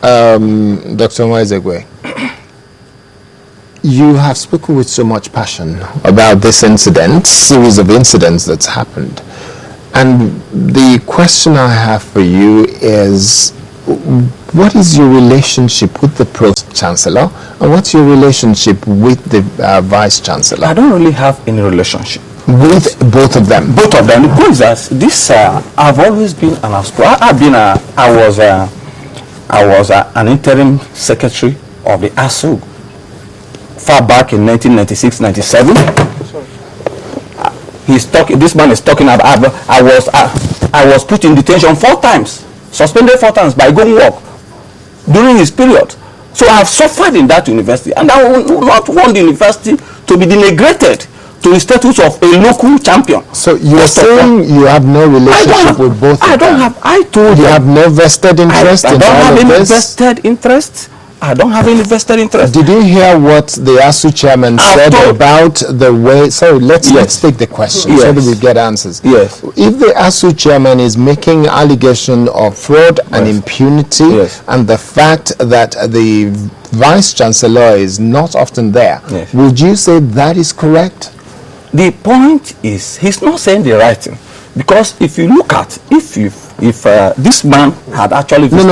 Dr. Nwaezeigwe, you have spoken with so much passion about this incident, series of incidents that's happened. And the question I have for you is, what is your relationship with the Pro-Chancellor, and what's your relationship with the Vice-Chancellor? I don't really have any relationship. With both of them? Both of them. The point is that this, I've always been an I was an interim secretary of the ASU far back in 1996-97. This man is talking about, I was put in detention 4 times, suspended 4 times by going work during his period. So I have suffered in that university, and I will not want the university to be denigrated to the status of a local champion. So you are saying you have no relationship with both of them? I don't have. I told you. You have no vested interest in all of this? I don't have any vested interest. I don't have any vested interest. Did you hear what the ASU chairman said about the way? Sorry, let's take the question so that we get answers. Yes. If the ASU chairman is making allegation of fraud and impunity, and the fact that the Vice-Chancellor is not often there, would you say that is correct? The point is, he's not saying the right thing, because if you look at if this man had actually let's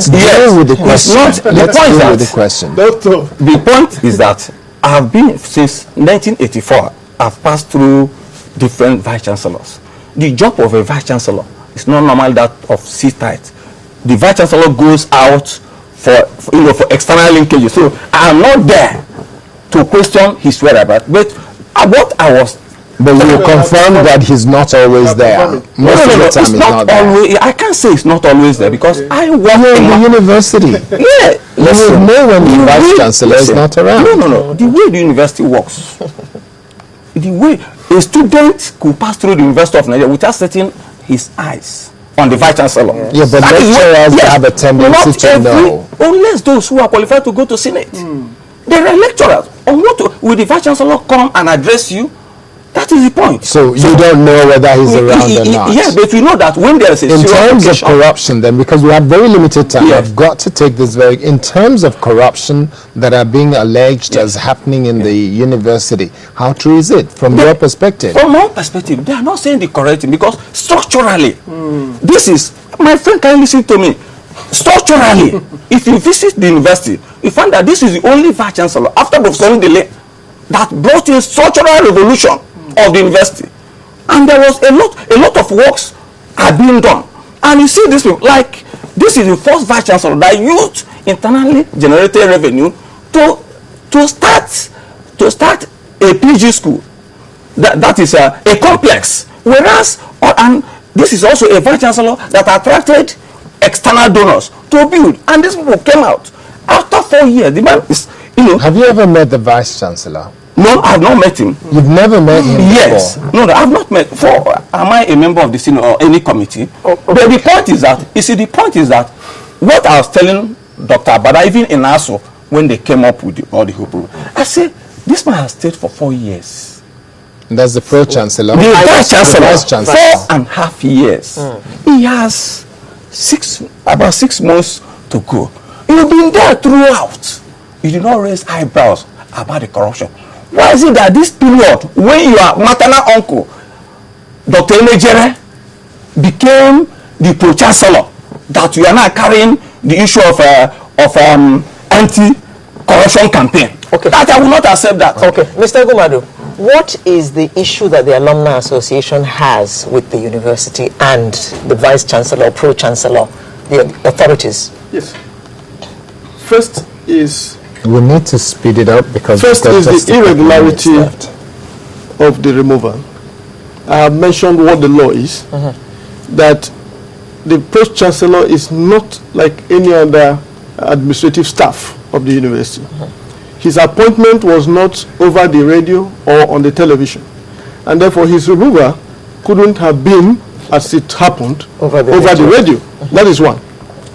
deal with the question. The point is that I have been since 1984. I've passed through different vice-chancellors. The job of a vice-chancellor is not normally that of sit-tight. The vice-chancellor goes out for external linkages. So I am not there to question his whereabouts, but what I was. But you confirm that he's not always there. Most of the time he's not always. I can't say it's not always there, because I work in the university. Yeah, you know when the Vice-Chancellor is not around. No. The way the university works, the way a student could pass through the University of Nigeria without setting his eyes on the Vice-Chancellor. Yeah, but lecturers have a tendency to know. Unless those who are qualified to go to Senate. There are lecturers. Will the Vice-Chancellor come and address you? That is the point. So you don't know whether he's around or not? Yes, but you know that when there is a in terms of corruption, then, because we have very limited time, I've got to take this very. In terms of corruption that are being alleged as happening in the university, how true is it from your perspective? From my perspective, they are not saying the correct thing, because structurally, this is, my friend, can you listen to me? Structurally, if you visit the university, you find that this is the only Vice-Chancellor after Professor Ndele that brought in structural revolution of the university, and there was a lot of works are being done. And you see this, like this is the first Vice-Chancellor that used internally generated revenue to start a PG school that is a complex, whereas and this is also a Vice-Chancellor that attracted external donors to build, and these people came out after 4 years. The man is, Have you ever met the Vice-Chancellor? No, I have not met him. You've never met him? Yes. Before? No, I have not met. Am I a member of the Senate or any committee? But the point is that, what I was telling Dr. Abada, even in ASU, when they came up with all the whole program, I said, this man has stayed for 4 years. And that's the Pro-Chancellor? The Vice-Chancellor, 4.5 years. He has about 6 months to go. You've been there throughout. You did not raise eyebrows about the corruption. Why is it that this period, when your maternal uncle, Dr. Enejere, became the Pro-Chancellor, that you are now carrying the issue of anti-corruption campaign? Okay. That I will not accept that. Okay. Mr. Ugwumadu, what is the issue that the Alumni Association has with the university and the Vice-Chancellor, Pro-Chancellor, the authorities? Yes. First is... We need to speed it up, because first is the irregularity of the removal. I have mentioned what the law is, that the Pro-Chancellor is not like any other administrative staff of the university. His appointment was not over the radio or on the television, and therefore his removal couldn't have been, as it happened, over the radio. That is one.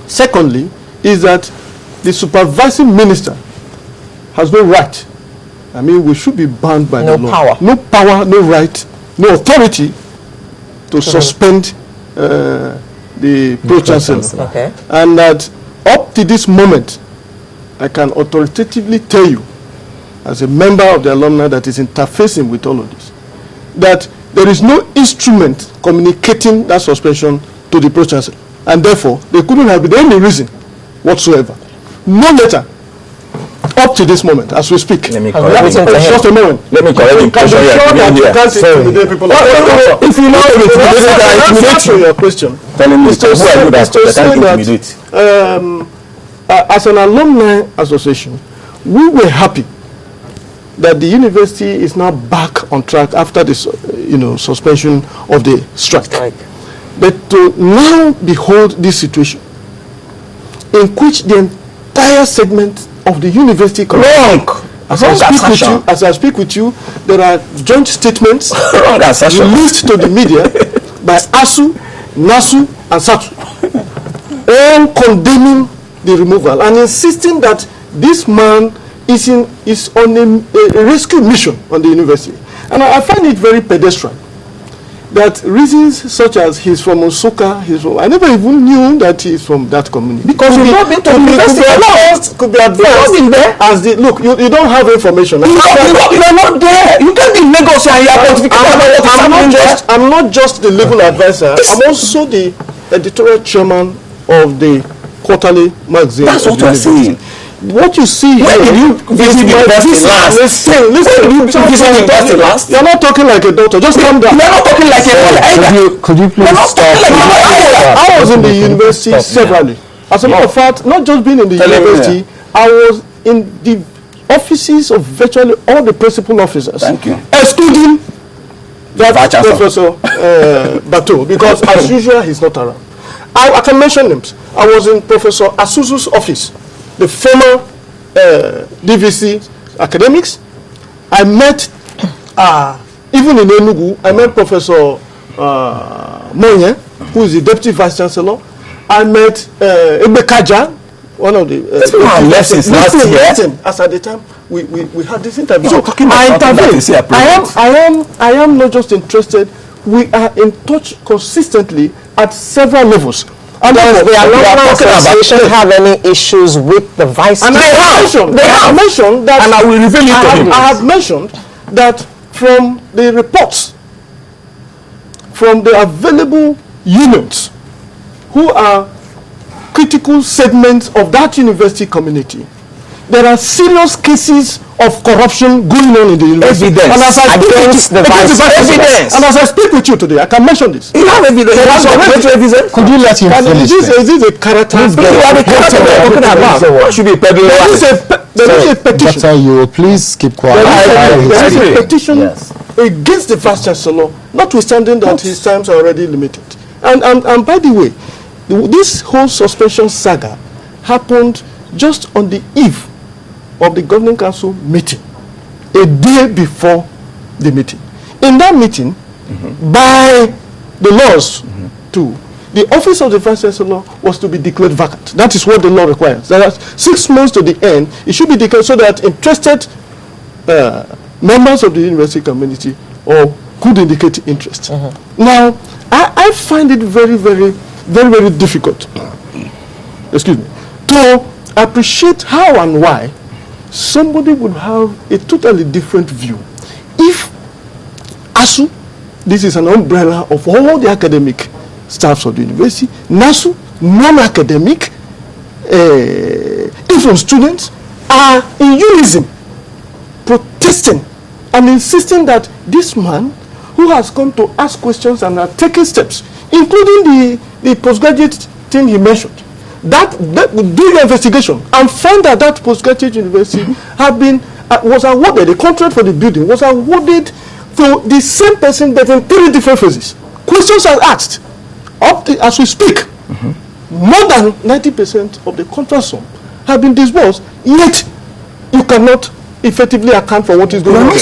Secondly, is that the supervising minister has no right. I mean, we should be bound by the law. No power, no right, no authority to suspend the Pro-Chancellor. Okay. And that up to this moment, I can authoritatively tell you, as a member of the alumni that is interfacing with all of this, that there is no instrument communicating that suspension to the Pro-Chancellor. And therefore, there couldn't have been any reason whatsoever. No letter up to this moment, as we speak. Let me correct Just a moment. Let me correct you. Can you sure that you can't intimidate people? If you know it, answer your question. Telling me to say that as an alumni association, we were happy that the university is now back on track after this, suspension of the strike. But to now behold this situation in which the entire segment of the university as I speak with you, there are joint statements released to the media by ASU, NASU, and SATU, all condemning the removal and insisting that this man is on a rescue mission on the university. And I find it very pedestrian that reasons such as he's from Nsukka, I never even knew that he's from that community. Because you've not been to the university. Could be advised as the look. You don't have information. You're not there. You can't be in Lagos and I'm not just the legal advisor. I'm also the editorial chairman of the quarterly magazine. That's what I'm saying. What you see when did you visit the university last? Listen, you visit the university last? You're not talking like a doctor. Just calm down. You're not talking like a doctor. Could you please stop? I was in the university severally. As a matter of fact, not just being in the university, I was in the offices of virtually all the principal officers. Thank you. Excluding that Professor Bato, because as usual, he's not around. I can mention names. I was in Professor Asuzu's office, the former DVC academics. I met, even in Enugu, I met Professor Monye, who is the Deputy Vice Chancellor. I met Emeka, one of the lessons last year. As at the time we had this interview. So I intervene. I am not just interested. We are in touch consistently at several levels. And does the Alumni Association have any issues with the Vice Chancellor? They have mentioned that, and I will reveal it to him. I have mentioned that from the reports, from the available unions who are critical segments of that university community, there are serious cases of corruption going on in the university. Evidence. And as I speak with you today, I can mention this. You have evidence. Could you let him finish? Is this a character? What should be peddling? There is a petition. Doctor, you will please keep quiet. There is a petition against the Vice Chancellor, notwithstanding that his times are already limited. And by the way, this whole suspension saga happened just on the eve of the governing council meeting, a day before the meeting. In that meeting, by the laws too, the office of the Vice Chancellor was to be declared vacant. That is what the law requires. That is 6 months to the end, it should be declared so that interested members of the university community or could indicate interest. Now, I find it very, very, very, very difficult, excuse me, to appreciate how and why somebody would have a totally different view. If ASU, this is an umbrella of all the academic staffs of the university, NASU, non-academic, even students, are in unison protesting and insisting that this man who has come to ask questions and are taking steps, including the postgraduate thing he mentioned, that do your investigation and find that that postgraduate university was awarded, the contract for the building was awarded to the same person but in 3 different phases. Questions are asked as we speak. More than 90% of the contract sum have been disbursed, yet you cannot effectively account for what is going on. You don't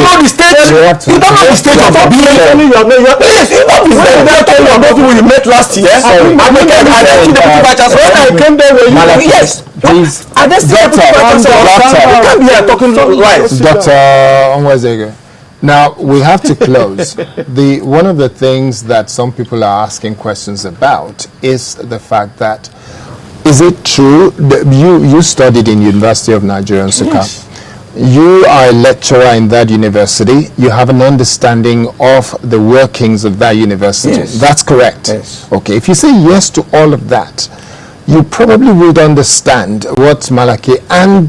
know the state. You don't know the state of the building. We met last year. When I came there, yes. Please, Doctor Nwaezeigwe, Now, we have to close. One of the things that some people are asking questions about is the fact that, is it true that you studied in University of Nigeria, Nsukka? Yes. You are a lecturer in that university. You have an understanding of the workings of that university. Yes. That's correct. Yes. Okay. If you say yes to all of that, you probably would understand what Malachy and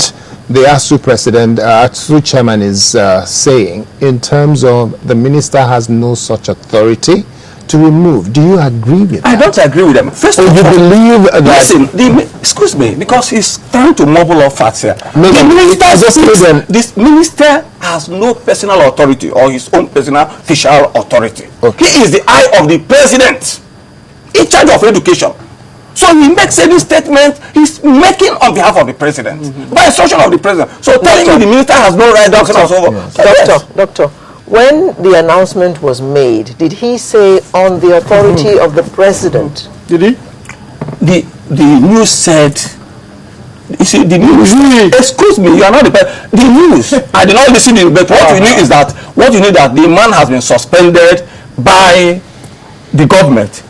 the ASU president, ASU chairman is saying in terms of the minister has no such authority to remove. Do you agree with that? I don't agree with them. First of you all, believe that... listen, excuse me, because he's trying to mumble up facts here. No, This minister has no personal authority or his own personal official authority. Okay. He is the eye of the president in charge of education. So he makes any statement he's making on behalf of the president, by instruction of the president. So telling me the minister has no right, Doctor, when the announcement was made, did he say on the authority of the president? Did he? The news said, you see, the news, excuse me, you are not the news. I did not listen to it, but what you need is that, the man has been suspended by the government.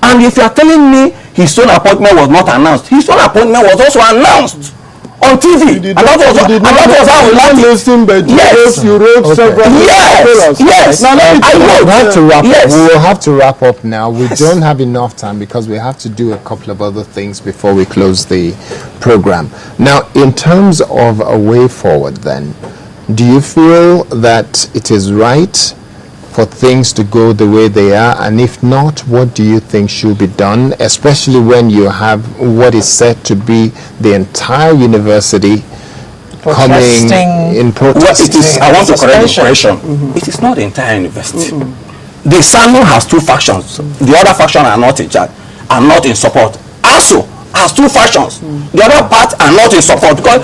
And if you are telling me his own appointment was not announced, his own appointment was also announced on TV. And that was how we learned it. Yes. You wrote several papers. Yes. Now let me we will have to wrap up now. We don't have enough time because we have to do a couple of other things before we close the program. Now, in terms of a way forward then, do you feel that it is right for things to go the way they are, and if not, what do you think should be done, especially when you have what is said to be the entire university coming in protest? I want to correct the correction. It is not the entire university. The SANU has two factions. The other faction are not in charge, are not in support. ASU has two factions. The other part are not in support because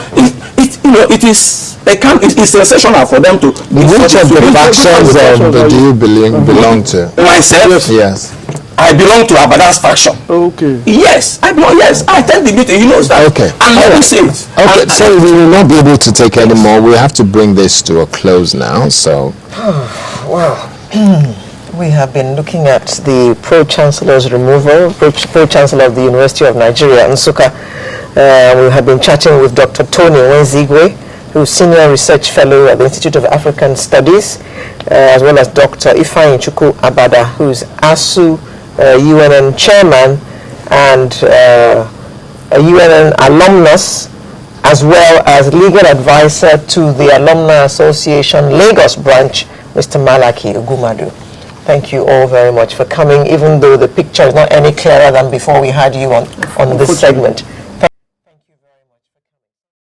it's sensational for them to. Which of the factions do you belong to? Myself? Yes. I belong to Abada's faction. Okay. Yes, I belong. Yes, I attend the meeting. He knows that. Okay. And let me say it. Okay, so we will not be able to take any more. We have to bring this to a close now. So. Wow. We have been looking at the Pro-Chancellor's removal, Pro-Chancellor of the University of Nigeria, Nsukka. We have been chatting with Dr. Tony Nwaezeigwe, who's Senior Research Fellow at the Institute of African Studies, as well as Dr. Nsukka Abada, who's ASU UNN Chairman and a UNN Alumnus, as well as Legal Advisor to the Alumni Association Lagos Branch, Mr. Malachy Ugwumadu. Thank you all very much for coming, even though the picture is not any clearer than before we had you on this segment.